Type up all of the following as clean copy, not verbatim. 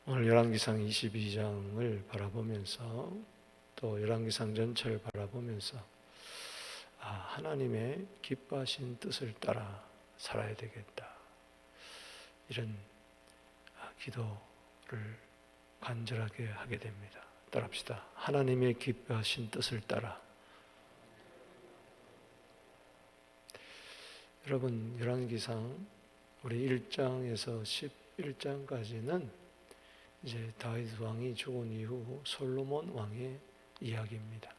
오늘 열왕기상 22장을 바라보면서 또 열왕기상 전체를 바라보면서 하나님의 기뻐하신 뜻을 따라 살아야 되겠다. 이런 기도를 간절하게 하게 됩니다. 따라합시다. 하나님의 기뻐하신 뜻을 따라. 여러분, 열왕기상 우리 1장에서 11장까지는 이제 다윗 왕이 죽은 이후 솔로몬 왕의 이야기입니다.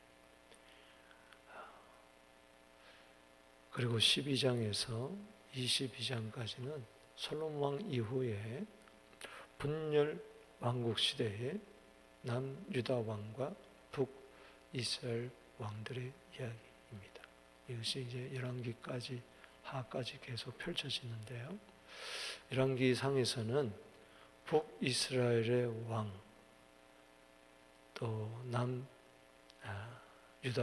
그리고 12장에서 22장까지는 솔로몬 왕 이후에 분열 왕국 시대의 남유다 왕과 북이스라엘 왕들의 이야기입니다. 이것이 이제 열왕기까지 하까지 계속 펼쳐지는데요. 열왕기상에서는 북이스라엘의 왕, 또 남유다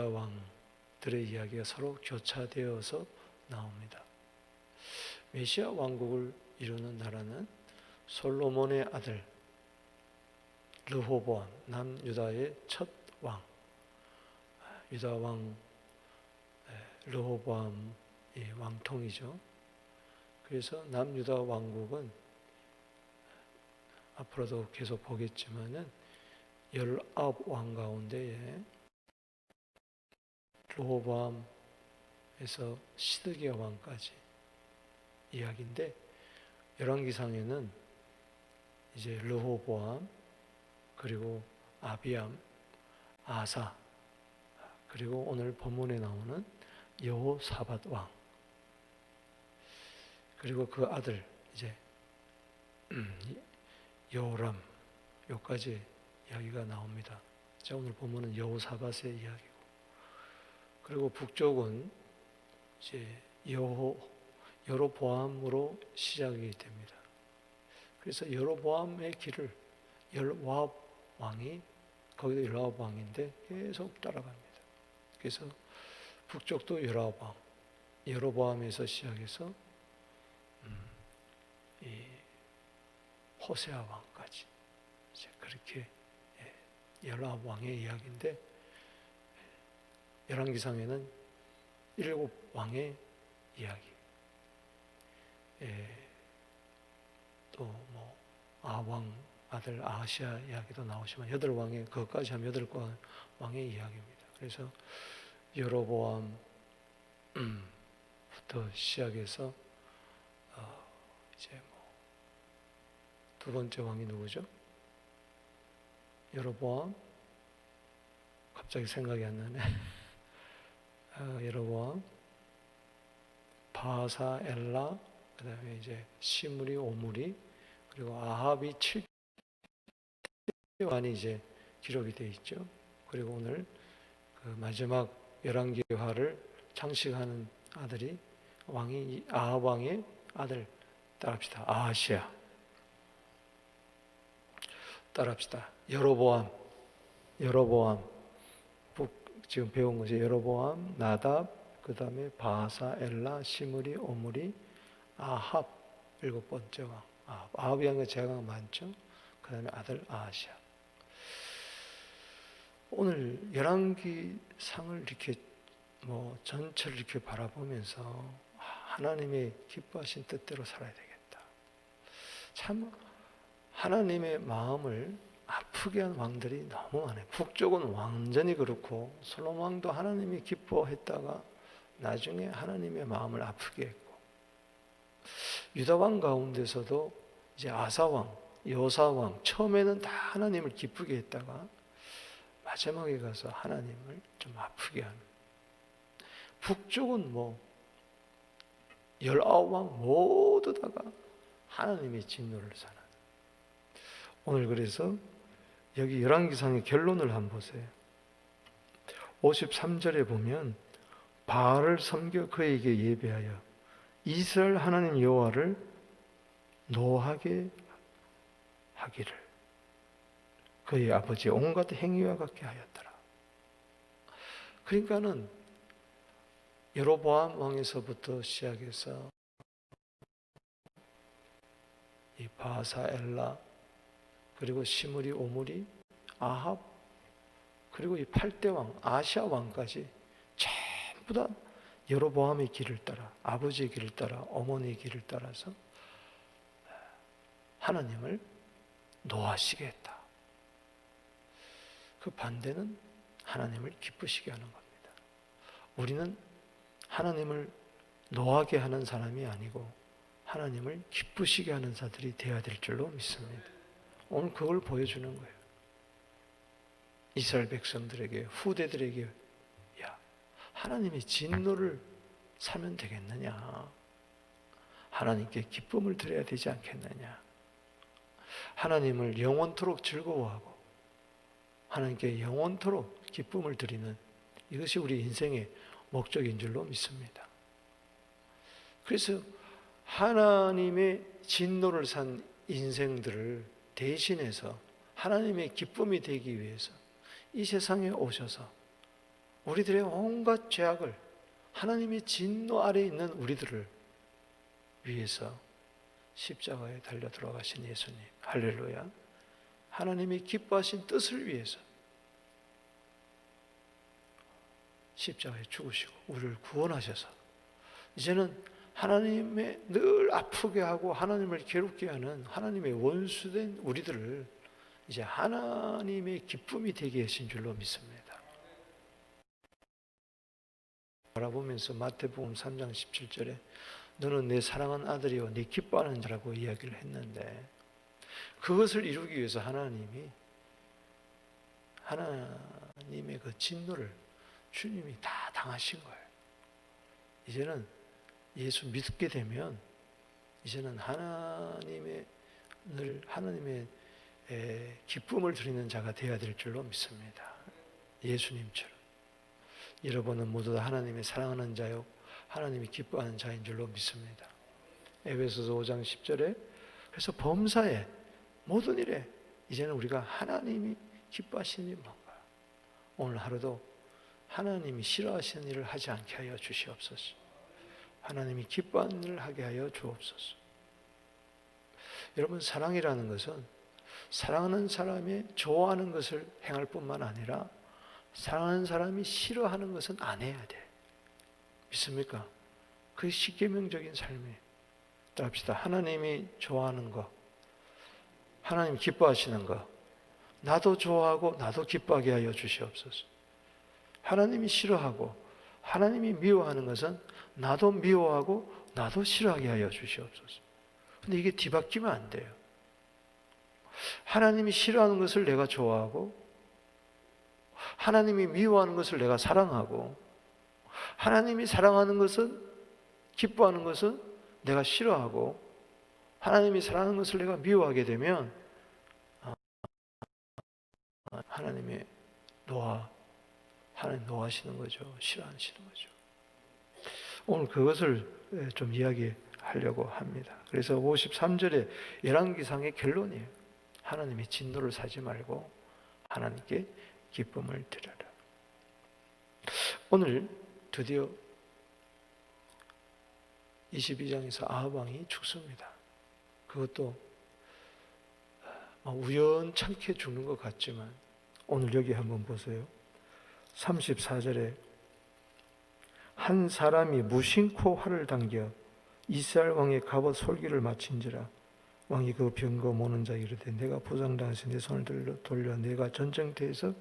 왕들의 이야기가 서로 교차되어서 나옵니다. 메시아 왕국을 이루는 나라는 솔로몬의 아들 르호보암, 남유다의 첫 왕, 유다 왕 르호보암이 왕통이죠. 그래서 남유다 왕국은 앞으로도 계속 보겠지만은 19왕 가운데에 르호보암에서 시드기야 왕까지 이야기인데, 열왕기상에는 이제 르호보암, 그리고 아비암, 아사, 그리고 오늘 본문에 나오는 여호사밧 왕, 그리고 그 아들 이제 여호람, 여기까지 이야기가 나옵니다. 자, 오늘 본문은 여호사밧의 이야기고, 그리고 북쪽은 이제 여로보암으로 시작이 됩니다. 그래서 여로보암의 길을 열와합 왕이, 거기도 열와합 왕인데 계속 따라갑니다. 그래서 북쪽도 열와합 왕, 여로보암에서 시작해서 이 호세아 왕까지 이제 그렇게 열아홉 왕의 이야기인데, 열왕기상에는 7왕의 이야기, 또 뭐 아왕 아들 아하시아 이야기도 나오지만 8왕의, 그것까지 하면 8왕의 이야기입니다. 그래서 여로보암부터 시작해서 이제 뭐 두 번째 왕이 누구죠? 여로보암, 갑자기 생각이 안 나네. 여로보암, 바사, 엘라, 그 다음에 이제 시므리, 오므리, 그리고 아합이 7년이 이제 기록이 되어 있죠. 그리고 오늘 그 마지막 열왕기화를 장식하는 아들이 왕이 아합 왕의 아들, 따라합시다. 아하시아. 따라합시다. 여로보암. 지금 배운 것이 여로보암, 나답, 그 다음에 바사, 엘라, 시므리, 오므리, 아합, 7번째 왕. 아합이 한 게 제가 많죠. 그 다음에 아들 아하시아. 오늘 열왕기상을 이렇게 전체를 이렇게 바라보면서 하나님의 기뻐하신 뜻대로 살아야 되겠다. 참 하나님의 마음을 아프게 한 왕들이 너무 많아요. 북쪽은 완전히 그렇고, 솔로몬 왕도 하나님이 기뻐했다가 나중에 하나님의 마음을 아프게 했고, 유다 왕 가운데서도 이제 아사 왕, 요사 왕, 처음에는 다 하나님을 기쁘게 했다가 마지막에 가서 하나님을 좀 아프게 하는. 북쪽은 19왕 모두 다가 하나님의 진노를 사는. 오늘 그래서 여기 열왕기상의 결론을 한번 보세요. 53절에 보면 바알을 섬겨 그에게 예배하여 이스라엘 하나님 여호와를 노하게 하기를 그의 아버지의 온갖 행위와 같게 하였더라. 그러니까는 여로보암 왕에서부터 시작해서 이 바사, 엘라, 그리고 시므리, 오므리, 아합, 그리고 이 8대 왕, 아시아 왕까지 전부 다 여로보암의 길을 따라, 아버지의 길을 따라, 어머니의 길을 따라서 하나님을 노하시게 했다. 그 반대는 하나님을 기쁘시게 하는 겁니다. 우리는 하나님을 노하게 하는 사람이 아니고 하나님을 기쁘시게 하는 자들이 되어야 될 줄로 믿습니다. 오늘 그걸 보여주는 거예요. 이스라엘 백성들에게, 후대들에게, 야, 하나님의 진노를 사면 되겠느냐? 하나님께 기쁨을 드려야 되지 않겠느냐? 하나님을 영원토록 즐거워하고 하나님께 영원토록 기쁨을 드리는 이것이 우리 인생의 목적인 줄로 믿습니다. 그래서 하나님의 진노를 산 인생들을 대신해서 하나님의 기쁨이 되기 위해서 이 세상에 오셔서 우리들의 온갖 죄악을, 하나님의 진노 아래에 있는 우리들을 위해서 십자가에 달려 돌아가신 예수님, 할렐루야. 하나님이 기뻐하신 뜻을 위해서 십자가에 죽으시고 우리를 구원하셔서 이제는 하나님의 늘 아프게 하고 하나님을 괴롭게 하는 하나님의 원수된 우리들을 이제 하나님의 기쁨이 되게 하신 줄로 믿습니다. 바라보면서 마태복음 3장 17절에 너는 내 사랑하는 아들이요 내 기뻐하는 자라고 이야기를 했는데, 그것을 이루기 위해서 하나님의 그 진노를 주님이 다 당하신 거예요. 이제는 예수 믿게 되면 이제는 하나님의 기쁨을 드리는 자가 되어야 될 줄로 믿습니다. 예수님처럼 여러분은 모두 다 하나님의 사랑하는 자요 하나님이 기뻐하는 자인 줄로 믿습니다. 에베소서 5장 10절에 그래서 범사에 모든 일에 이제는 우리가 하나님이 기뻐하시는 일이 뭔가, 오늘 하루도 하나님이 싫어하시는 일을 하지 않게 하여 주시옵소서. 하나님이 기뻐하는 일을 하게 하여 주옵소서. 여러분, 사랑이라는 것은 사랑하는 사람이 좋아하는 것을 행할 뿐만 아니라 사랑하는 사람이 싫어하는 것은 안 해야 돼. 믿습니까? 그게 십계명적인 삶이에요. 따라합시다. 하나님이 좋아하는 거, 하나님 기뻐하시는 거, 나도 좋아하고 나도 기뻐하게 하여 주시옵소서. 하나님이 싫어하고 하나님이 미워하는 것은 나도 미워하고 나도 싫어하게 하여 주시옵소서. 근데 이게 뒤바뀌면 안 돼요. 하나님이 싫어하는 것을 내가 좋아하고 하나님이 미워하는 것을 내가 사랑하고 하나님이 사랑하는 것은, 기뻐하는 것은 내가 싫어하고 하나님이 사랑하는 것을 내가 미워하게 되면 하나님 노하시는 거죠. 싫어하시는 거죠. 오늘 그것을 좀 이야기하려고 합니다. 그래서 53절에 열왕기상의 결론이에요. 하나님의 진노를 사지 말고 하나님께 기쁨을 드려라. 오늘 드디어 22장에서 아합 왕이 죽습니다. 그것도 우연찮게 죽는 것 같지만 오늘 여기 한번 보세요. 34절에 한 사람이 무심코 활을 당겨 이스라엘 왕의 갑옷 솔기를 마친지라. 왕이 그 병거 모는 자에게 이르되 내가 부상당해서 내 손을 돌려 내가 전쟁터에서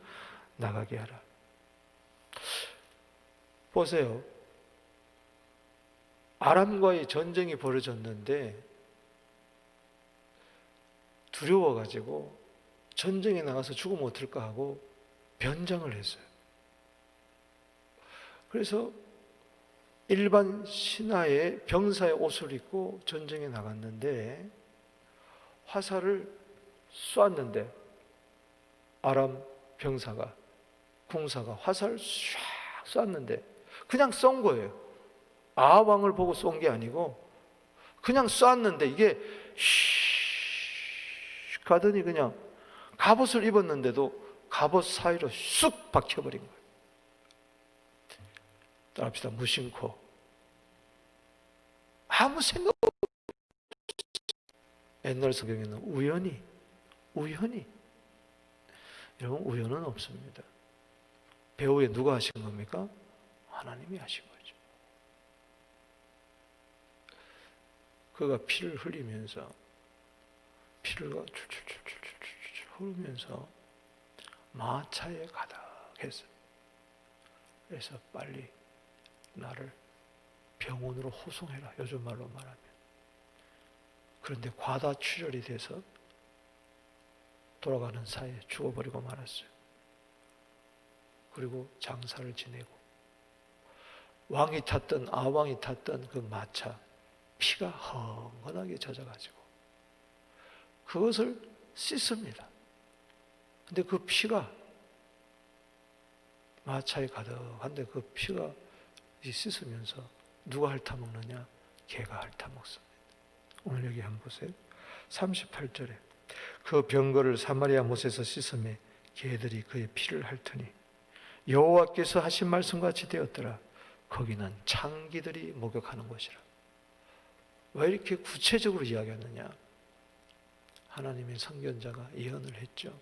나가게 하라. 보세요. 아람과의 전쟁이 벌어졌는데 두려워가지고 전쟁에 나가서 죽으면 어떨까 하고 변장을 했어요. 그래서 일반 신하의 병사의 옷을 입고 전쟁에 나갔는데 화살을 쐈는데 아람 병사가, 궁사가 화살을 쫙 쐈는데 그냥 쏜 거예요. 아합 왕을 보고 쏜 게 아니고 그냥 쐈는데 이게 슉 가더니 그냥 갑옷을 입었는데도 갑옷 사이로 쑥 박혀버린 거예요. 따라합시다. 무심코. 아무 생각 없이. 옛날 성경에는 우연히. 여러분, 우연은 없습니다. 배후에 누가 하신 겁니까? 하나님이 하신 거죠. 그가 피를 흘리면서, 피를 줄줄줄줄줄줄 흐르면서 마차에 가득했어요. 그래서 빨리 나를 병원으로 호송해라, 요즘 말로 말하면. 그런데 과다출혈이 돼서 돌아가는 사이에 죽어버리고 말았어요. 그리고 장사를 지내고, 왕이 탔던, 아왕이 탔던 그 마차, 피가 헝건하게 젖어가지고 그것을 씻습니다. 근데 그 피가 마차에 가득한데 그 피가 씻으면서 누가 핥아먹느냐? 개가 핥아먹습니다. 오늘 여기 한번 보세요. 38절에 그 병거를 사마리아 못에서 씻으며 개들이 그의 피를 핥으니 여호와께서 하신 말씀같이 되었더라. 거기는 창기들이 목욕하는 곳이라. 왜 이렇게 구체적으로 이야기하느냐? 하나님의 선견자가 예언을 했죠.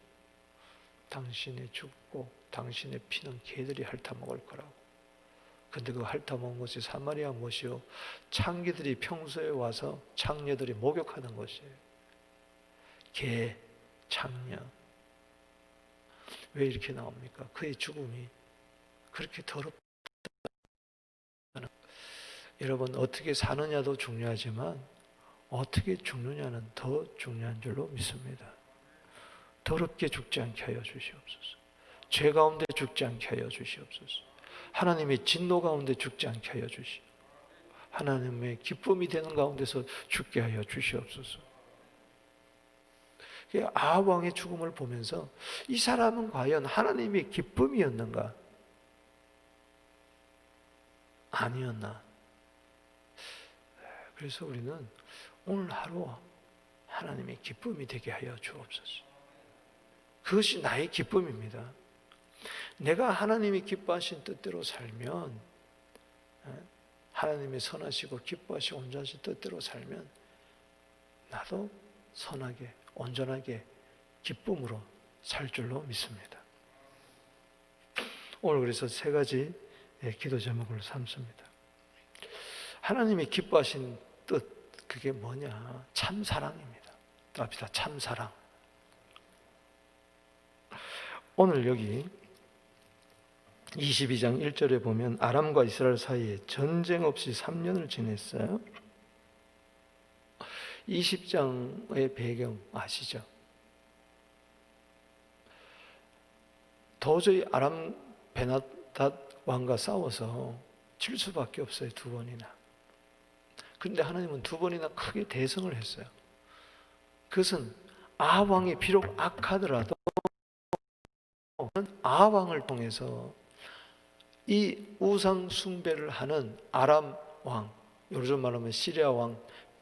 당신의 죽고 당신의 피는 개들이 핥아먹을 거라고. 근데 그 핥아먹은 것이 사마리아 못이요, 창기들이 평소에 와서 창녀들이 목욕하는 곳이에요. 개, 창녀. 왜 이렇게 나옵니까? 그의 죽음이 그렇게 더럽다. 여러분, 어떻게 사느냐도 중요하지만 어떻게 죽느냐는 더 중요한 줄로 믿습니다. 더럽게 죽지 않게 하여 주시옵소서. 죄 가운데 죽지 않게 하여 주시옵소서. 하나님의 진노 가운데 죽지 않게 하여 주시옵소서. 하나님의 기쁨이 되는 가운데서 죽게 하여 주시옵소서. 아합 왕의 죽음을 보면서 이 사람은 과연 하나님의 기쁨이었는가? 아니었나? 그래서 우리는 오늘 하루 하나님의 기쁨이 되게 하여 주옵소서. 그것이 나의 기쁨입니다. 내가 하나님이 기뻐하신 뜻대로 살면, 하나님의 선하시고 기뻐하시고 온전하신 뜻대로 살면 나도 선하게 온전하게 기쁨으로 살 줄로 믿습니다. 오늘 그래서 세 가지 기도 제목을 삼습니다. 하나님이 기뻐하신 뜻, 그게 뭐냐? 참사랑입니다. 합시다. 참사랑. 오늘 여기 22장 1절에 보면 아람과 이스라엘 사이에 전쟁 없이 3년을 지냈어요. 20장의 배경 아시죠? 도저히 아람 베나닷 왕과 싸워서 질 수밖에 없어요. 두 번이나. 그런데 하나님은 두 번이나 크게 대성을 했어요. 그것은 아합 왕이 비록 악하더라도 아합 왕을 통해서 이 우상 숭배를 하는 아람 왕, 요즘 말하면 시리아 왕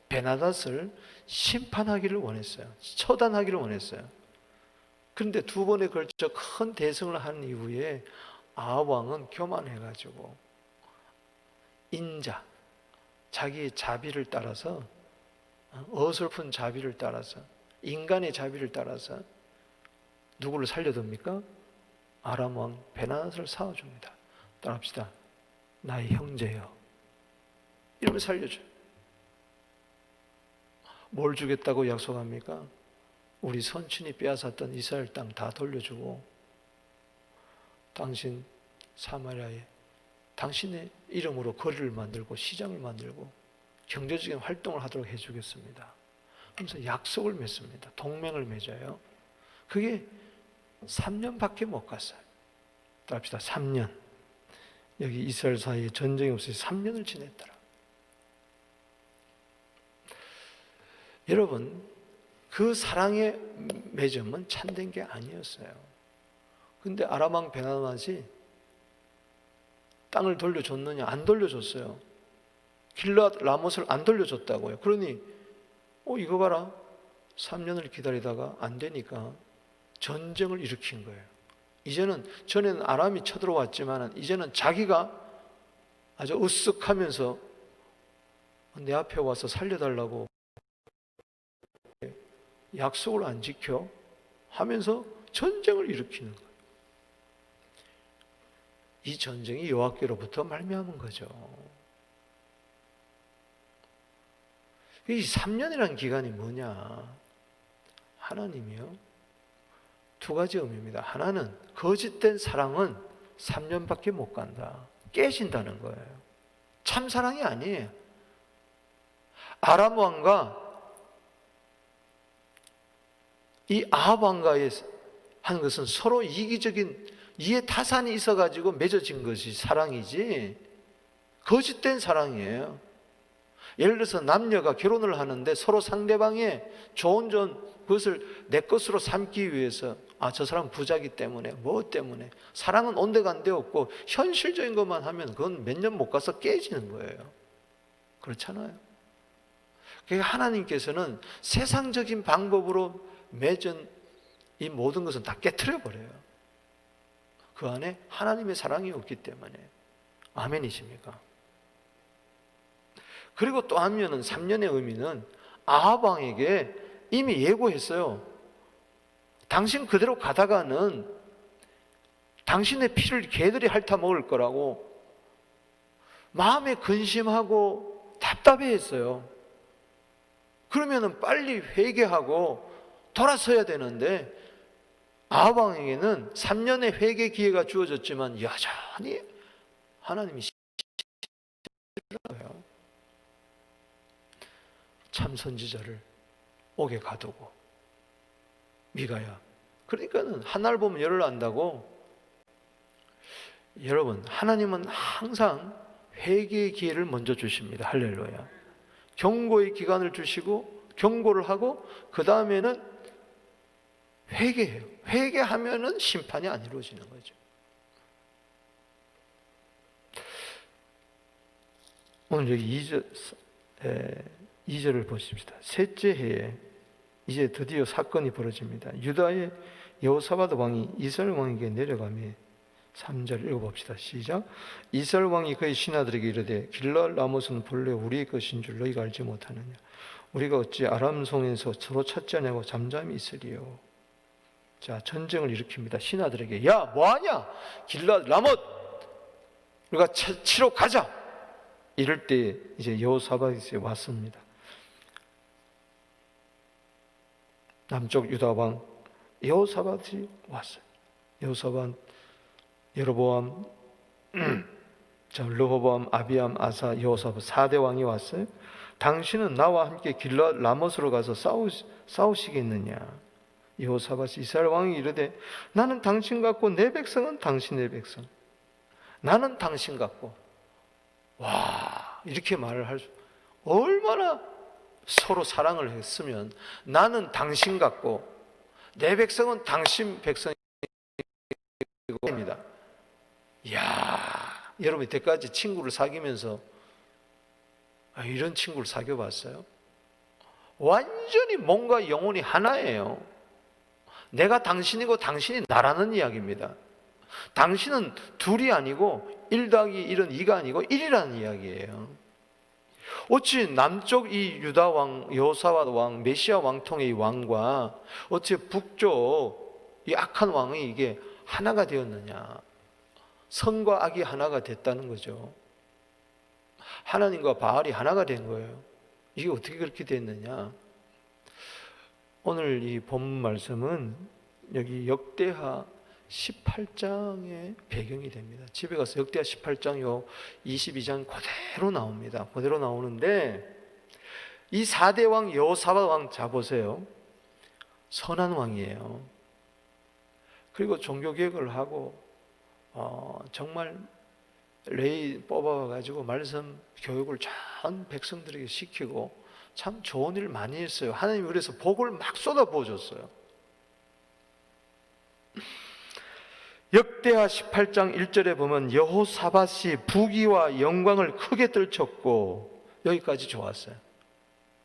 베나닷을 심판하기를 원했어요. 처단하기를 원했어요. 그런데 두 번에 걸쳐 큰 대성을 한 이후에 아합 왕은 교만해가지고 인자, 자기의 자비를 따라서, 어설픈 자비를 따라서, 인간의 자비를 따라서 누구를 살려둡니까? 아람 왕 베나닷을 쌓아줍니다. 따라합시다. 나의 형제여. 이러면 살려줘요. 뭘 주겠다고 약속합니까? 우리 선친이 빼앗았던 이스라엘 땅 다 돌려주고, 당신 사마리아에 당신의 이름으로 거리를 만들고 시장을 만들고 경제적인 활동을 하도록 해주겠습니다. 그래서 약속을 맺습니다. 동맹을 맺어요. 그게 3년밖에 못 갔어요. 따라합시다. 3년. 여기 이스라엘 사이에 전쟁이 없이 3년을 지냈더라. 여러분, 그 사랑의 맺음은 참된 게 아니었어요. 근데 아람 왕 베나닷이 땅을 돌려줬느냐? 안 돌려줬어요. 길앗 라못을 안 돌려줬다고요. 그러니 이거 봐라. 3년을 기다리다가 안 되니까 전쟁을 일으킨 거예요. 이제는, 전에는 아람이 쳐들어왔지만 이제는 자기가 아주 으쓱하면서 내 앞에 와서 살려달라고 약속을 안 지켜 하면서 전쟁을 일으키는 거예요. 이 전쟁이 여호와께로부터 말미암은 거죠. 이 3년이라는 기간이 뭐냐? 하나님이요, 두 가지 의미입니다. 하나는 거짓된 사랑은 3년밖에 못 간다, 깨진다는 거예요. 참 사랑이 아니에요. 아람 왕과 이 아합 왕과의 한 것은 서로 이기적인 이해 타산이 있어가지고 맺어진 것이 사랑이지 거짓된 사랑이에요. 예를 들어서 남녀가 결혼을 하는데 서로 상대방의 좋은 그것을 내 것으로 삼기 위해서 저 사람 부자기 때문에 뭐 때문에 사랑은 온데간데 없고 현실적인 것만 하면 그건 몇 년 못 가서 깨지는 거예요. 그렇잖아요. 그러니까 하나님께서는 세상적인 방법으로 맺은 이 모든 것은 다 깨트려 버려요. 그 안에 하나님의 사랑이 없기 때문에. 아멘이십니까? 그리고 또 한면은 3년의 의미는 아합 왕에게 이미 예고했어요. 당신 그대로 가다가는 당신의 피를 개들이 핥아 먹을 거라고. 마음에 근심하고 답답해했어요. 그러면은 빨리 회개하고 돌아서야 되는데 아합 왕에게는 3년의 회개 기회가 주어졌지만 여전히 하나님이 싫어요. 참 선지자를 옥에 가두고. 미가야, 그러니까는 하나를 보면 열을 안다고. 여러분, 하나님은 항상 회개의 기회를 먼저 주십니다. 할렐루야. 경고의 기간을 주시고 경고를 하고 그 다음에는 회개해요. 회개하면은 심판이 안 이루어지는 거죠. 오늘 여기 2절을 보십시다. 셋째 해에 이제 드디어 사건이 벌어집니다. 유다의 여호사밧 왕이 이스라엘 왕에게 내려가며 3절 읽어봅시다. 시작. 이스라엘 왕이 그의 신하들에게 이르되 길르앗 라못은 본래 우리의 것인 줄 너희가 알지 못하느냐? 우리가 어찌 아람 성에서 서로 찾지 않냐고 잠잠히 있으리요. 자, 전쟁을 일으킵니다. 신하들에게 야 뭐하냐? 길르앗 라못 우리가 치러 가자. 이럴 때 이제 여호사밧이 왔습니다. 남쪽 유다 왕 여호사밧이 왔어요. 여호사밧, 여로보암, 르호보암, 아비암, 아사, 여호사밧 4대 왕이 왔어요. 당신은 나와 함께 길르앗 라못으로 가서 싸우시겠느냐? 여호사밧이 이스라엘 왕이 이르되 나는 당신 같고 내 백성은 당신의 백성. 나는 당신 같고. 와, 이렇게 말을 할 수, 얼마나 서로 사랑을 했으면 나는 당신 같고 내 백성은 당신 백성입니다. 이야, 여러분 이때까지 친구를 사귀면서 이런 친구를 사귀어봤어요? 완전히 몸과 영혼이 하나예요. 내가 당신이고 당신이 나라는 이야기입니다. 당신은 둘이 아니고 1 더하기 1은 2가 아니고 1이라는 이야기예요. 어찌 남쪽 이 유다 왕, 여호사밧 왕, 메시아 왕통의 이 왕과 어찌 북쪽 이 악한 왕이 이게 하나가 되었느냐? 선과 악이 하나가 됐다는 거죠. 하나님과 바알이 하나가 된 거예요. 이게 어떻게 그렇게 됐느냐? 오늘 이 본문 말씀은 여기 역대하 18장의 배경이 됩니다. 집에 가서 역대하 18장 요 22장 그대로 나옵니다. 그대로 나오는데 이 4대 왕 여호사밧 왕 자 보세요. 선한 왕이에요. 그리고 종교개혁을 하고 정말 레위 뽑아가지고 말씀 교육을 전 백성들에게 시키고 참 좋은 일 많이 했어요. 하나님이 그래서 복을 막 쏟아 부어줬어요. 역대하 18장 1절에 보면 여호사밧이 부귀와 영광을 크게 떨쳤고, 여기까지 좋았어요.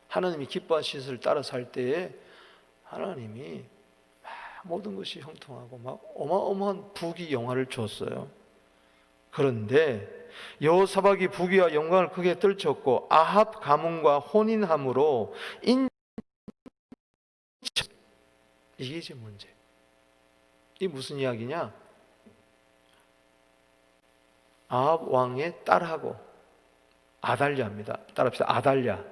하나님이 기뻐하신 것을 따라 살 때에 하나님이 모든 것이 형통하고 막 어마어마한 부귀 영화를 줬어요. 그런데 여호사밧이 부귀와 영광을 크게 떨쳤고 아합 가문과 혼인함으로 이게 이제 문제. 이 무슨 이야기냐? 아합 왕의 딸하고 아달랴입니다. 따라합시다. 아달랴.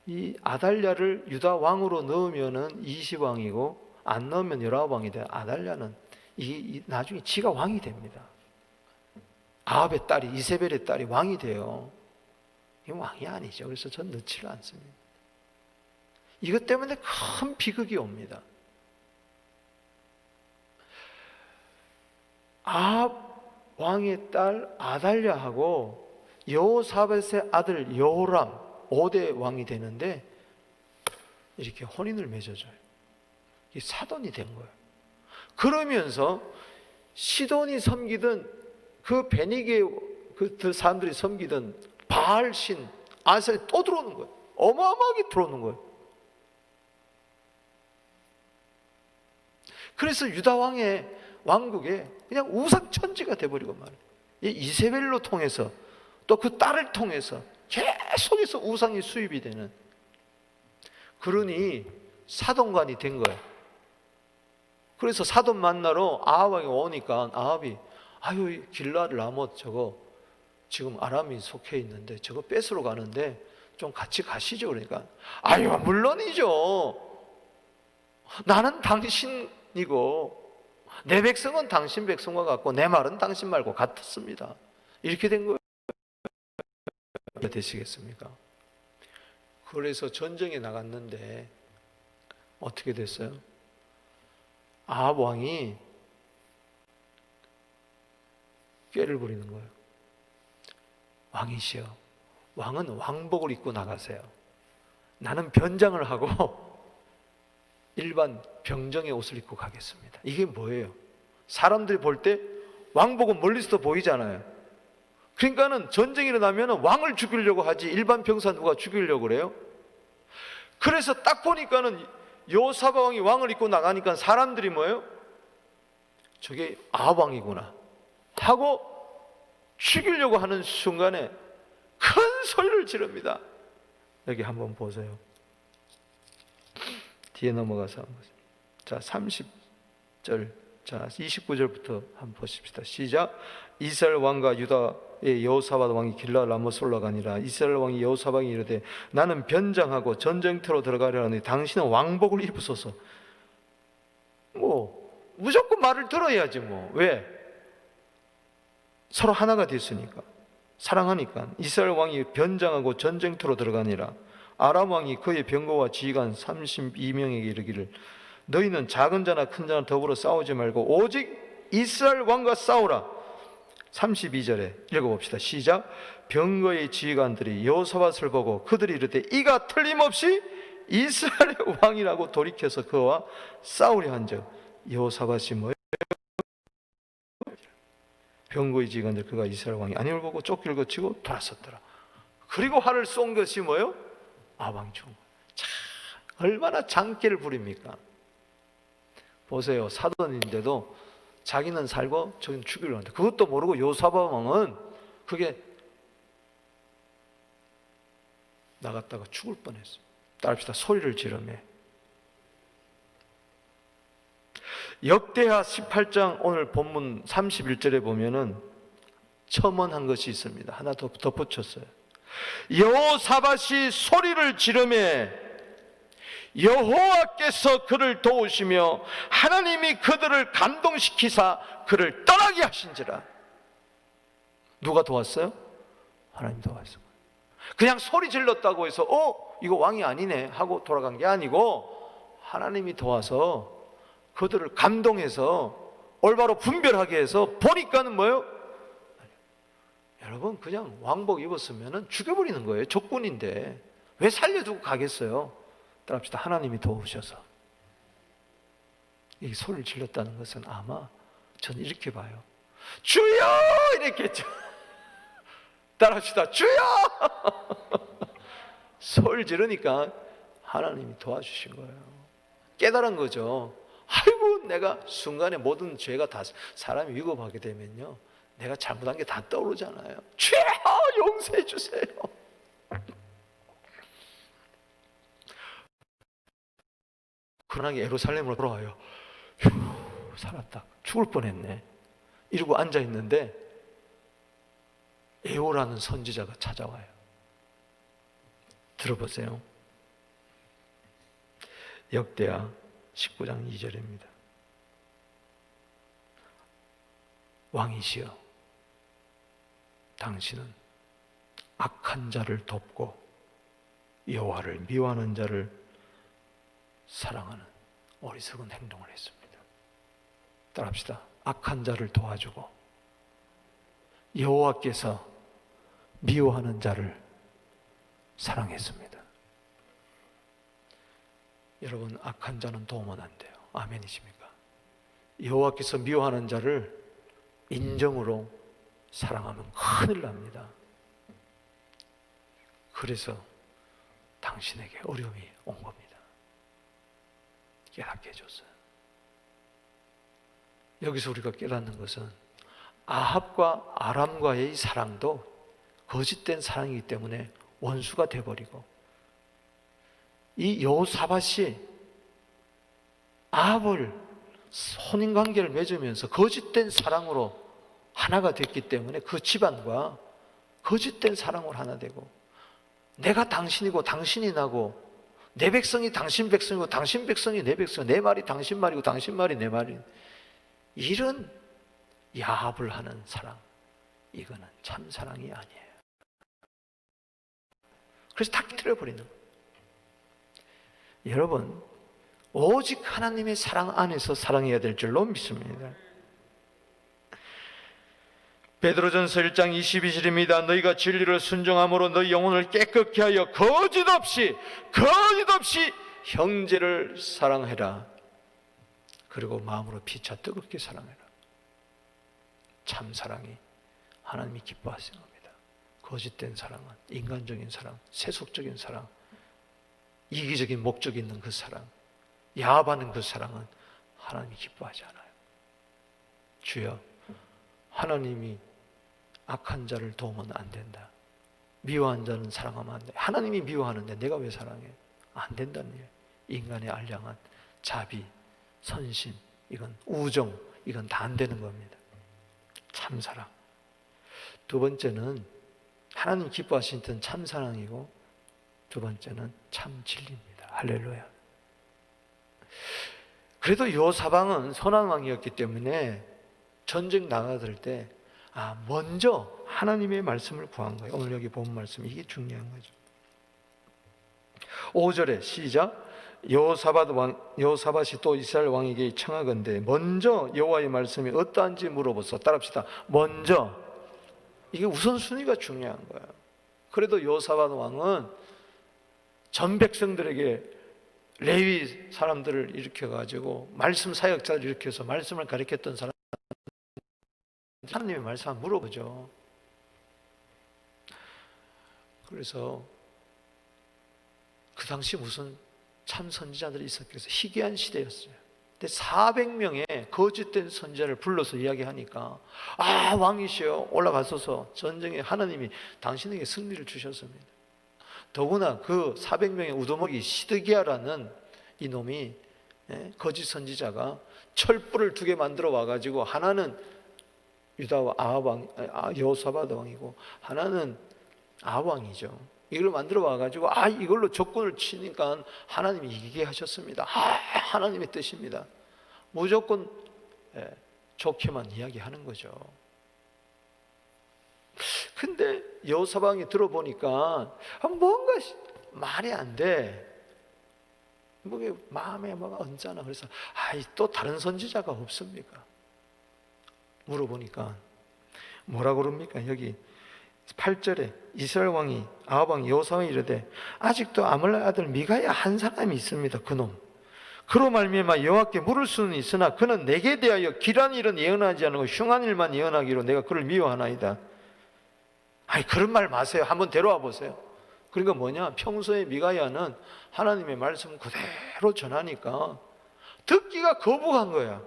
이 아달랴를 유다 왕으로 넣으면은 20왕이고 안 넣으면 19왕이 돼요. 아달랴는 나중에 지가 왕이 됩니다. 아합의 딸이, 이세벨의 딸이 왕이 돼요. 이건 왕이 아니죠. 그래서 전 넣지를 않습니다. 이것 때문에 큰 비극이 옵니다. 아합 왕의 딸 아달랴하고 여호사밧의 아들 여호람 5대 왕이 되는데 이렇게 혼인을 맺어줘요. 이게 사돈이 된 거예요. 그러면서 시돈이 섬기던 그 베니게 그 사람들이 섬기던 바알신 아셀이 또 들어오는 거예요. 어마어마하게 들어오는 거예요. 그래서 유다 왕의 왕국에 그냥 우상천지가 돼버리고 말이에요. 이세벨로 통해서 또 그 딸을 통해서 계속해서 우상이 수입이 되는, 그러니 사돈관이 된 거예요. 그래서 사돈 만나러 아합 왕이 오니까 아합이 아유 길르앗 라못 저거 지금 아람이 속해 있는데 저거 뺏으러 가는데 좀 같이 가시죠. 그러니까 아유 물론이죠. 나는 당신이고 내 백성은 당신 백성과 같고 내 말은 당신 말과 같았습니다. 이렇게 된 거예요. 되시겠습니까? 그래서 전쟁에 나갔는데 어떻게 됐어요? 아합 왕이 꾀를 부리는 거예요. 왕이시여, 왕은 왕복을 입고 나가세요. 나는 변장을 하고 일반 병정의 옷을 입고 가겠습니다. 이게 뭐예요? 사람들이 볼 때 왕복은 멀리서도 보이잖아요. 그러니까는 전쟁이 일어나면 왕을 죽이려고 하지 일반 병사 누가 죽이려고 그래요? 그래서 딱 보니까는 여호사밧 왕이 왕을 입고 나가니까 사람들이 뭐예요? 저게 아합 왕이구나 하고 죽이려고 하는 순간에 큰 소리를 지릅니다. 여기 한번 보세요. 뒤에 넘어가서 한번 보세요. 자, 30절, 자 29절부터 한번 보십시다. 시작. 이스라엘 왕과 유다의 여호사밧 왕이 길르앗 라못에 올라가니라. 이스라엘 왕이 여호사밧이 이르되 나는 변장하고 전쟁터로 들어가려 하니 당신은 왕복을 입으소서. 뭐 무조건 말을 들어야지 뭐. 왜? 서로 하나가 됐으니까, 사랑하니까. 이스라엘 왕이 변장하고 전쟁터로 들어가니라. 아람 왕이 그의 병거와 지휘관 32명에게 이르기를 너희는 작은 자나 큰 자나 더불어 싸우지 말고 오직 이스라엘 왕과 싸우라. 32절에 읽어봅시다. 시작. 병거의 지휘관들이 여호사밧을 보고 그들이 이르되 이가 틀림없이 이스라엘의 왕이라고 돌이켜서 그와 싸우려 한즉 여호사밧이 뭐예요? 병거의 지휘관들 그가 이스라엘 왕이 아님을 보고 쫓기를 거치고 돌아섰더라. 그리고 화를 쏜 것이 뭐예요? 아합 죽은 거예요. 참 얼마나 장기를 부립니까? 보세요. 사돈인데도 자기는 살고 저기는 죽이려고 하는데 그것도 모르고 여호사밧 왕은 그게 나갔다가 죽을 뻔했어요. 따릅시다. 소리를 지르며. 역대하 18장 오늘 본문 31절에 보면은 첨언한 것이 있습니다. 하나 더 덧붙였어요. 여호사밧이 소리를 지르며 여호와께서 그를 도우시며 하나님이 그들을 감동시키사 그를 떠나게 하신지라. 누가 도왔어요? 하나님 도왔어요. 그냥 소리 질렀다고 해서 이거 왕이 아니네 하고 돌아간 게 아니고 하나님이 도와서 그들을 감동해서 올바로 분별하게 해서 보니까는 뭐예요? 여러분 그냥 왕복 입었으면 죽여버리는 거예요. 적군인데 왜 살려두고 가겠어요? 따라합시다. 하나님이 도우셔서. 이 소리를 질렀다는 것은 아마 저는 이렇게 봐요. 주여! 이렇게 했죠. 따라합시다. 주여! 소리를 지르니까 하나님이 도와주신 거예요. 깨달은 거죠. 아이고 내가 순간에 모든 죄가 다 사람이 위급하게 되면요 내가 잘못한 게 다 떠오르잖아요. 주여 용서해 주세요. 그러나 예루살렘으로 돌아와요. 살았다. 죽을 뻔했네. 이러고 앉아있는데 에오라는 선지자가 찾아와요. 들어보세요. 역대하 19장 2절입니다. 왕이시여, 당신은 악한 자를 돕고 여호와를 미워하는 자를 사랑하는 어리석은 행동을 했습니다. 따라합시다. 악한 자를 도와주고 여호와께서 미워하는 자를 사랑했습니다. 여러분, 악한 자는 도우면 안 돼요. 아멘이십니까? 여호와께서 미워하는 자를 인정으로 사랑하면 큰일 납니다. 그래서 당신에게 어려움이 온 겁니다. 깨닫게 해줬어요. 여기서 우리가 깨닫는 것은 아합과 아람과의 사랑도 거짓된 사랑이기 때문에 원수가 돼버리고, 이 여호사밧이 아합을 혼인관계를 맺으면서 거짓된 사랑으로 하나가 됐기 때문에 그 집안과 거짓된 사랑으로 하나 되고, 내가 당신이고 당신이 나고, 내 백성이 당신 백성이고 당신 백성이 내 백성, 내 말이 당신 말이고 당신 말이 내 말이, 이런 야합을 하는 사랑, 이거는 참 사랑이 아니에요. 그래서 다 깨뜨려버리는 거예요. 여러분, 오직 하나님의 사랑 안에서 사랑해야 될 줄로 믿습니다. 베드로전서 1장 22절입니다. 너희가 진리를 순종함으로 너희 영혼을 깨끗게 하여 거짓 없이 형제를 사랑해라. 그리고 마음으로 피차 뜨겁게 사랑해라. 참 사랑이 하나님이 기뻐하시는 겁니다. 거짓된 사랑은, 인간적인 사랑, 세속적인 사랑, 이기적인 목적이 있는 그 사랑, 야합하는 그 사랑은 하나님이 기뻐하지 않아요. 주여, 하나님이 악한 자를 도우면 안 된다. 미워한 자는 사랑하면 안 돼. 하나님이 미워하는데 내가 왜 사랑해? 안 된다는 거예요. 인간의 알량한 자비, 선심, 이건 우정, 이건 다 안 되는 겁니다. 참 사랑. 두 번째는 하나님 기뻐하시는 뜻은 참 사랑이고, 두 번째는 참 진리입니다. 할렐루야. 그래도 여호사밧은 선한 왕이었기 때문에 전쟁 나가들 때 먼저 하나님의 말씀을 구한 거예요. 오늘 여기 본 말씀, 이게 중요한 거죠. 5절에 시작. 여호사밧이 또 이스라엘 왕에게 청하건대 먼저 여호와의 말씀이 어떠한지 물어보소. 따라합시다. 먼저. 이게 우선순위가 중요한 거예요. 그래도 여호사밧 왕은 전 백성들에게 레위 사람들을 일으켜가지고 말씀 사역자를 일으켜서 말씀을 가르쳤던 사람, 하나님의 말씀 한번 물어보죠. 그래서 그 당시 무슨 참 선지자들이 있었겠어요. 희귀한 시대였어요. 근데 400명의 거짓된 선지자를 불러서 이야기하니까 왕이시여 올라가소서, 전쟁에 하나님이 당신에게 승리를 주셨습니다. 더구나 그 400명의 우두머기 시드기야라는 이놈이, 거짓 선지자가 철불을 2개 만들어 와가지고 하나는 유다와 여호사밧 왕이고 하나는 아합 왕이죠. 이걸 만들어 와가지고 이걸로 적군을 치니까 하나님이 이기게 하셨습니다. 하나님의 뜻입니다. 무조건 좋게만 이야기하는 거죠. 근데 여호사밧 왕이 들어보니까 뭔가 말이 안 돼. 마음에 뭐가 언짢아. 그래서 또 다른 선지자가 없습니까? 물어보니까 뭐라고 그럽니까? 여기 8절에 이스라엘 왕이 아합 왕 여호사밧이 이르되 아직도 아말렉 아들 미가야 한 사람이 있습니다. 그놈 그로 말미암아 여호와께 물을 수는 있으나 그는 내게 대하여 길한 일은 예언하지 않고 흉한 일만 예언하기로 내가 그를 미워하나이다. 그런 말 마세요. 한번 데려와 보세요. 그러니까 뭐냐, 평소에 미가야는 하나님의 말씀 그대로 전하니까 듣기가 거부한 거야.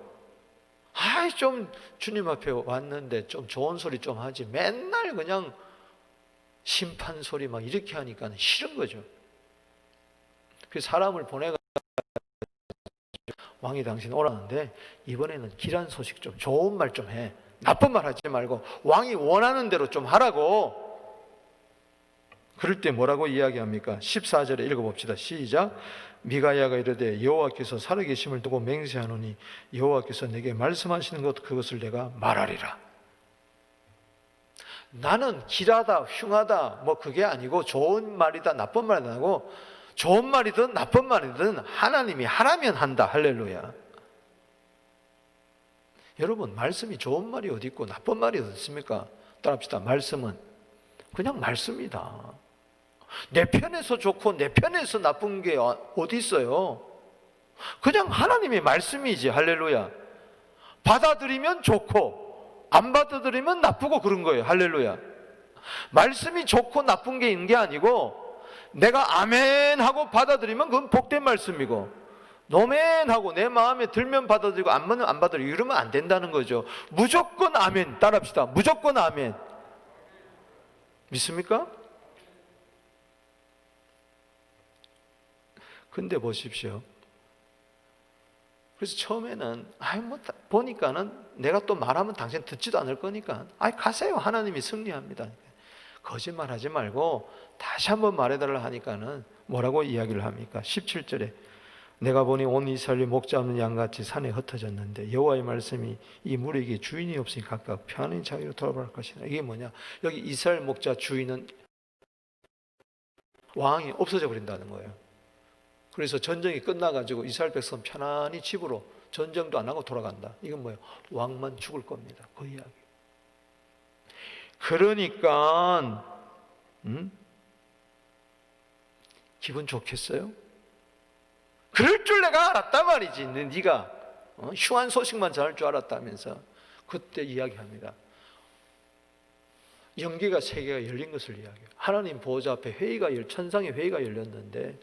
좀 주님 앞에 왔는데 좀 좋은 소리 좀 하지, 맨날 그냥 심판 소리 막 이렇게 하니까 싫은 거죠. 그 사람을 보내가 왕이 당신 오라는데 이번에는 길한 소식 좀, 좋은 말 좀 해. 나쁜 말 하지 말고 왕이 원하는 대로 좀 하라고. 그럴 때 뭐라고 이야기합니까? 14절에 읽어봅시다. 시작. 미가야가 이르되 여호와께서 살아계심을 두고 맹세하노니 여호와께서 내게 말씀하시는 것 그것을 내가 말하리라. 나는 길하다 흉하다 뭐 그게 아니고 좋은 말이다 나쁜 말이다 하고, 좋은 말이든 나쁜 말이든 하나님이 하라면 한다. 할렐루야. 여러분, 말씀이 좋은 말이 어디 있고 나쁜 말이 어디 있습니까? 따라합시다. 말씀은 그냥 말씀이다. 내 편에서 좋고 내 편에서 나쁜 게 어디 있어요? 그냥 하나님의 말씀이지. 할렐루야. 받아들이면 좋고 안 받아들이면 나쁘고 그런 거예요. 할렐루야. 말씀이 좋고 나쁜 게 있는 게 아니고, 내가 아멘 하고 받아들이면 그건 복된 말씀이고, 노멘 하고 내 마음에 들면 받아들이고 안 받으면 안 받아들이고 이러면 안 된다는 거죠. 무조건 아멘. 따라합시다. 무조건 아멘. 믿습니까? 근데 보십시오. 그래서 처음에는 보니까는 내가 또 말하면 당신 듣지도 않을 거니까 가세요. 하나님이 승리합니다. 거짓말 하지 말고 다시 한번 말해달라 하니까는 뭐라고 이야기를 합니까? 17절에 내가 보니 온 이스라엘이 목자 없는 양같이 산에 흩어졌는데 여호와의 말씀이 이 무리에게 주인이 없으니 각각 편히 자기로 돌아갈 것이다. 이게 뭐냐? 여기 이스라엘 목자 주인은 왕이 없어져 버린다는 거예요. 그래서 전쟁이 끝나가지고 이스라엘 백성 편안히 집으로 전쟁도 안 하고 돌아간다. 이건 뭐예요? 왕만 죽을 겁니다. 그 이야기. 그러니까 기분 좋겠어요? 그럴 줄 내가 알았단 말이지. 네가 흉한 소식만 전할 줄 알았다면서. 그때 이야기합니다. 영계가 세계가 열린 것을 이야기해요. 하나님 보호자 앞에 천상의 회의가 열렸는데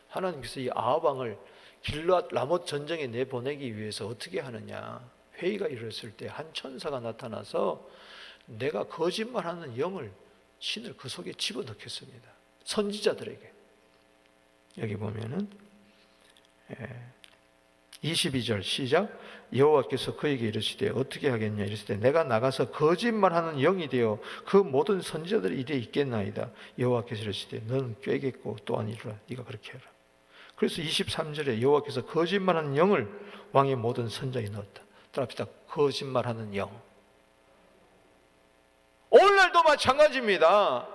하나님께서 이 아합 왕을 길앗 라못 전쟁에 내보내기 위해서 어떻게 하느냐. 회의가 이루어졌을 때 한 천사가 나타나서 내가 거짓말하는 영을, 신을 그 속에 집어넣겠습니다. 선지자들에게. 여기 보면은 22절 시작. 여호와께서 그에게 이르시되 어떻게 하겠냐 이르시되 내가 나가서 거짓말하는 영이 되어 그 모든 선지자들의 일에 있겠나이다. 여호와께서 이르시되 너는 꾀겠고 또한 이루라. 네가 그렇게 해라. 그래서 23절에 여호와께서 거짓말하는 영을 왕의 모든 선자에 넣었다. 따라합시다. 거짓말하는 영. 오늘날도 마찬가지입니다.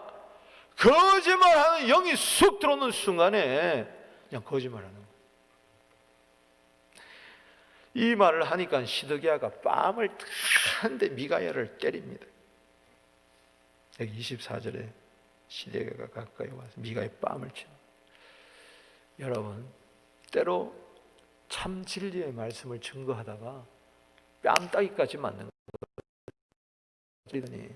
거짓말하는 영이 쑥 들어오는 순간에 그냥 거짓말하는 거예요. 이 말을 하니까 시드기야가 뺨을 한 대 미가야를 때립니다. 여기 24절에 시드기야가 가까이 와서 미가야의 뺨을 치는. 여러분, 때로 참 진리의 말씀을 증거하다가 뺨따기까지 맞는 거예요.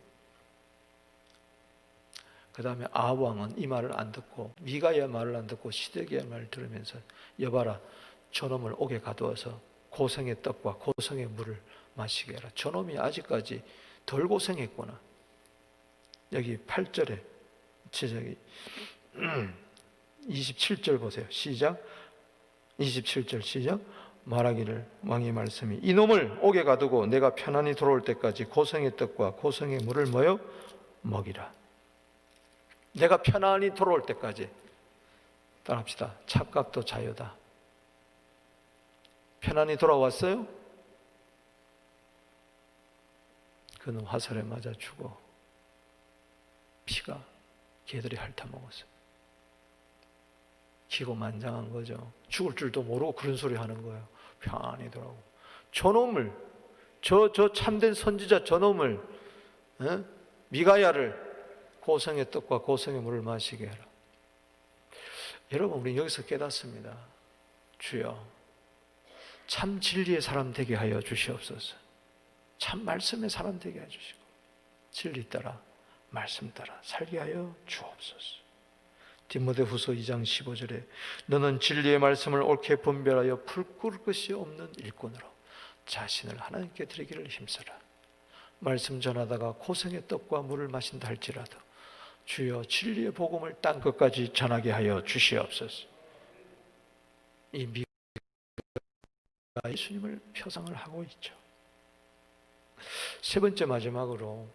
그 다음에 아합 왕은 이 말을 안 듣고, 미가야 말을 안 듣고 시드기야 말을 들으면서 여봐라, 저놈을 옥에 가두어서 고생의 떡과 고생의 물을 마시게 해라. 저놈이 아직까지 덜 고생했구나. 여기 8절에 27절 보세요. 시작. 27절 시작. 말하기를 왕의 말씀이 이놈을 옥에 가두고 내가 편안히 돌아올 때까지 고생의 떡과 고생의 물을 뭐요? 먹이라. 내가 편안히 돌아올 때까지. 따라합시다. 착각도 자유다. 편안히 돌아왔어요? 그는 화살에 맞아 죽어 피가 개들이 핥아먹었어요. 기고만장한 거죠. 죽을 줄도 모르고 그런 소리 하는 거예요. 편안히 돌아오고. 저놈을, 저 참된 선지자 저놈을, 미가야를 고생의 떡과 고생의 물을 마시게 해라. 여러분, 우리 여기서 깨닫습니다. 주여, 참 진리의 사람 되게 하여 주시옵소서. 참 말씀의 사람 되게 해 주시고 진리 따라 말씀 따라 살게 하여 주옵소서. 디모데후서 2장 15절에 너는 진리의 말씀을 옳게 분별하여 불 것이 없는 일꾼으로 자신을 하나님께 드리기를 힘써라. 말씀 전하다가 고생의 떡과 물을 마신다 할지라도 주여 진리의 복음을 땅 끝까지 전하게 하여 주시옵소서. 이 예수님을 표상을 하고 있죠. 세 번째 마지막으로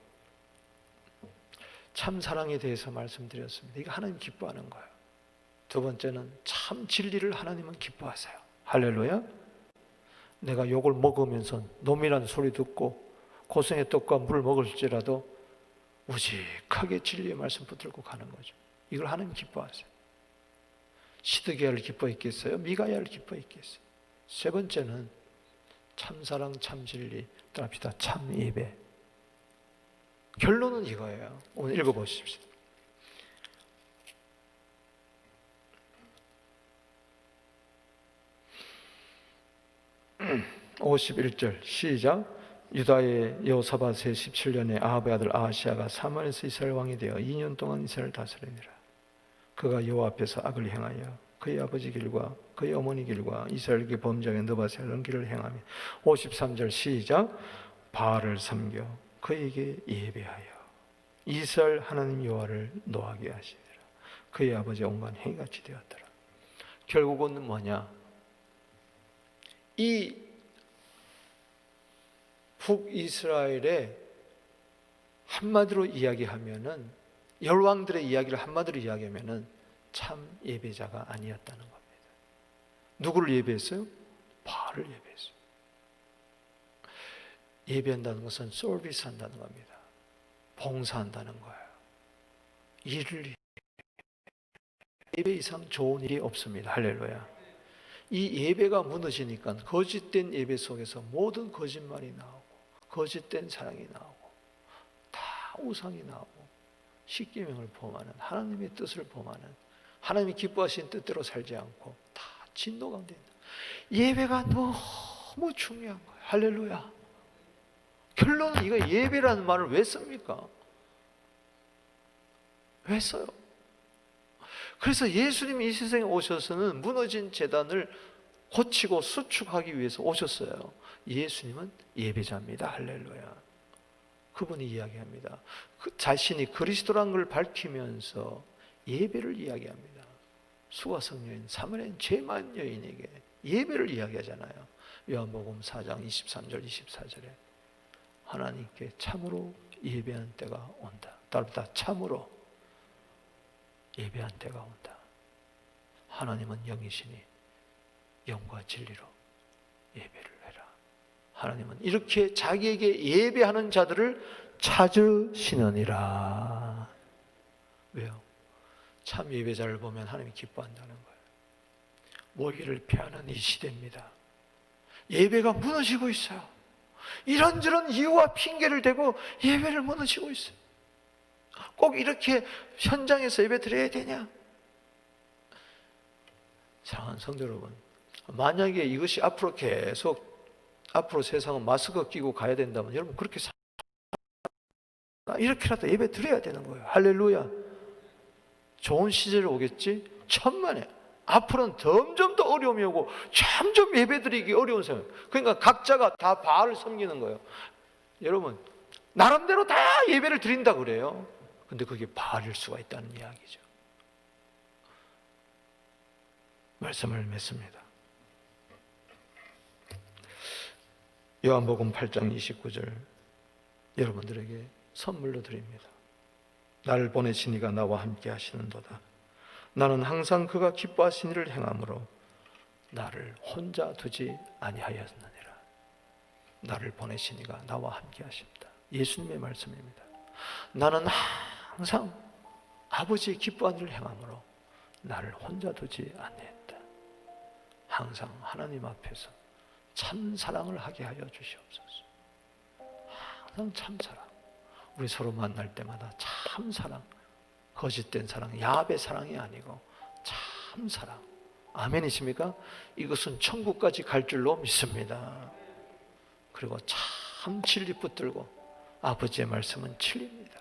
참 사랑에 대해서 말씀드렸습니다. 이거 하나님 기뻐하는 거예요. 두 번째는 참 진리를 하나님은 기뻐하세요. 할렐루야. 내가 욕을 먹으면서 놈이라는 소리 듣고 고생의 떡과 물을 먹을지라도 우직하게 진리의 말씀 붙들고 가는 거죠. 이걸 하나님 기뻐하세요. 시드기야를 기뻐했겠어요? 미가야를 기뻐했겠어요? 세 번째는 참사랑 참진리 따라합시다. 참 예배. 결론은 이거예요. 오늘 읽어보십시오. 51절 시작. 유다의 여호사밧의 17년에 아합의 아들 아하시야가 사마리아에서 이스라엘 왕이 되어 2년 동안 이스라엘을 다스리니라. 그가 여호와 앞에서 악을 행하여 그의 아버지 길과 그의 어머니 길과 이스라엘에게 범죄하여 느바세 이런 길을 행하며 53절 시작. 바알을 섬겨 그에게 예배하여 이스라엘 하나님 여호와를 노하게 하시니라. 그의 아버지 온갖 행위같이 되었더라. 결국은 뭐냐? 이 북이스라엘의 한마디로 이야기하면은 열왕들의 이야기를 한마디로 이야기하면은 참 예배자가 아니었다는 겁니다. 누구를 예배했어요? 바알을 예배했어요. 예배한다는 것은 서비스 한다는 겁니다. 봉사한다는 거예요. 일을 예배 이상 좋은 일이 없습니다. 할렐루야. 이 예배가 무너지니까 거짓된 예배 속에서 모든 거짓말이 나오고 거짓된 사랑이 나오고 다 우상이 나오고 십계명을 범하는 하나님의 뜻을 범하는 하나님이 기뻐하신 뜻대로 살지 않고 다 진노 가운데 있는 예배가 너무 중요한 거예요. 할렐루야. 결론은 이거 예배라는 말을 왜 씁니까? 왜 써요? 그래서 예수님이 이 세상에 오셔서는 무너진 제단을 고치고 수축하기 위해서 오셨어요. 예수님은 예배자입니다. 할렐루야. 그분이 이야기합니다. 자신이 그리스도라는 걸 밝히면서 예배를 이야기합니다. 수가성 여인, 사마리아인 죄 많은 여인에게 예배를 이야기하잖아요. 요한복음 4장 23절 24절에 하나님께 참으로 예배하는 때가 온다. 따르다 참으로 예배한 때가 온다. 하나님은 영이시니 영과 진리로 예배를 해라. 하나님은 이렇게 자기에게 예배하는 자들을 찾으시느니라. 왜요? 참 예배자를 보면 하나님이 기뻐한다는 거예요. 모기를 피하는 이 시대입니다. 예배가 무너지고 있어요. 이런저런 이유와 핑계를 대고 예배를 무너지고 있어요. 꼭 이렇게 현장에서 예배 드려야 되냐? 사랑하는 성도 여러분, 만약에 이것이 앞으로 계속 앞으로 세상은 마스크 끼고 가야 된다면 여러분 그렇게 이렇게라도 예배 드려야 되는 거예요. 할렐루야. 좋은 시절이 오겠지? 천만에. 앞으로는 점점 더 어려움이 오고 점점 예배 드리기 어려운 상황. 그러니까 각자가 다 바알을 섬기는 거예요. 여러분 나름대로 다 예배를 드린다 그래요. 근데 그게 바알일 수가 있다는 이야기죠. 말씀을 맺습니다. 요한복음 8장 29절 여러분들에게 선물로 드립니다. 나를 보내신 이가 나와 함께 하시는도다. 나는 항상 그가 기뻐하신 일을 행함으로 나를 혼자 두지 아니하였느니라. 나를 보내신 이가 나와 함께 하십니다. 예수님의 말씀입니다. 나는 항상 아버지의 기뻐하는 일을 행함으로 나를 혼자 두지 아니했다. 항상 하나님 앞에서 참 사랑을 하게 하여 주시옵소서. 항상 참 사랑. 우리 서로 만날 때마다 참 사랑, 거짓된 사랑, 야합의 사랑이 아니고 참 사랑. 아멘이십니까? 이것은 천국까지 갈 줄로 믿습니다. 그리고 참 진리 붙들고 아버지의 말씀은 진리입니다.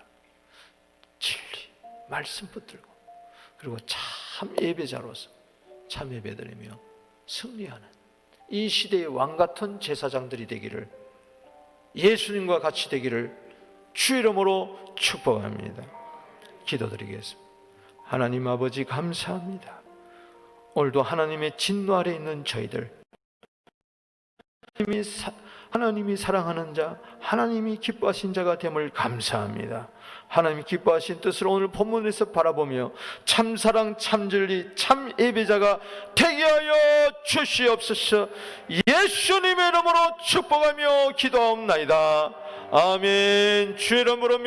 진리, 말씀 붙들고 그리고 참 예배자로서 참 예배드리며 승리하는 이 시대의 왕같은 제사장들이 되기를, 예수님과 같이 되기를 주 이름으로 축복합니다. 기도드리겠습니다. 하나님 아버지 감사합니다. 오늘도 하나님의 진노 아래 있는 저희들 하나님이 사랑하는 자, 하나님이 기뻐하신 자가 됨을 감사합니다. 하나님이 기뻐하신 뜻을 오늘 본문에서 바라보며 참사랑, 참진리, 참 예배자가 되게 하여 주시옵소서. 예수님의 이름으로 축복하며 기도하옵나이다. 아멘. 주의 이름으로